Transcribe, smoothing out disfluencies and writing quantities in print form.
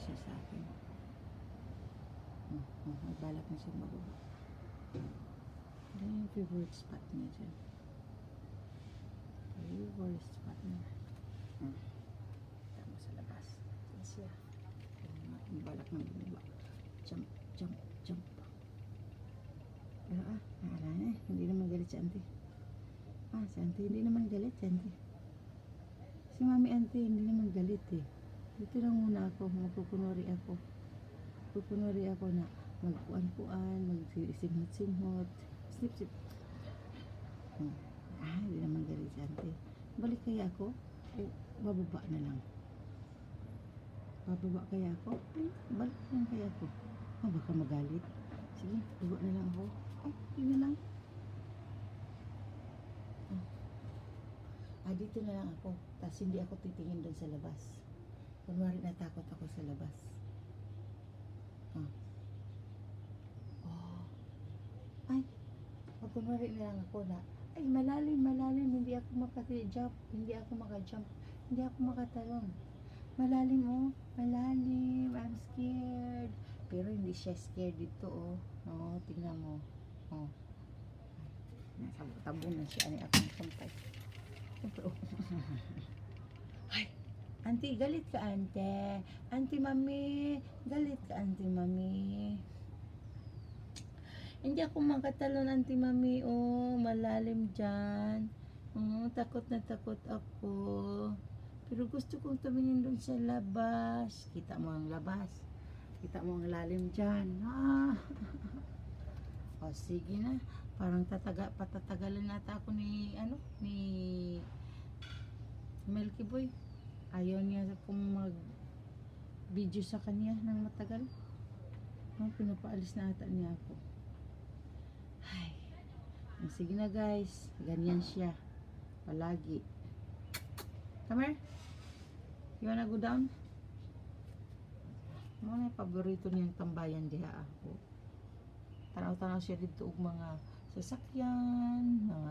siya sa akin. May balak na siya mababa. Yan yung favorite spot niya dyan. Favorite spot niya. Tama sa labas. Yan siya. May balak na bumaba. Jump, jump, jump. Pero hindi naman galit si auntie. Si auntie hindi naman galit si auntie. Si mami auntie hindi naman galit eh. Dito lang muna ako, magkukunwari ako. Kukunwari ako na magkuan-kuan, magsimhot-simhot. Snip-sip. Hindi naman galit si auntie. Balik kaya ako? Bababa na lang. Bababa kaya ako? Balik lang kaya ako. Baka magalit. Sige, baba na lang ako. Yun na lang. Dito na lang ako. Tapos hindi ako titingin doon sa labas. Kunwari natakot ako sa labas. Kunwari na lang ako na, malalim, hindi ako maka-jump, hindi ako maka-jump, hindi ako makatalon. Malalim, malalim, I'm scared. Pero hindi siya scared dito, tingnan mo. Tabo na siya, ako ng sampay. Auntie, galit ka, ante. Auntie, mami, galit ka, auntie, mami. Hindi ako makatalon, auntie, mami. Malalim dyan. Takot na takot ako. Pero gusto kong tumingin doon sa labas. Kita mo ang labas. Kita mo ang lalim dyan. Sige na. Parang patatagalan nata ako ni Milky Boy. Ayaw niya kung mag-video sa kanya ng matagal. Pinapaalis na ata niya ako. Sige na guys. Ganyan siya. Palagi. Come here. You wanna go down? Ano na paborito niyang tambayan diha ako. Tanaw-tanaw siya dito og mga sasakyan, mga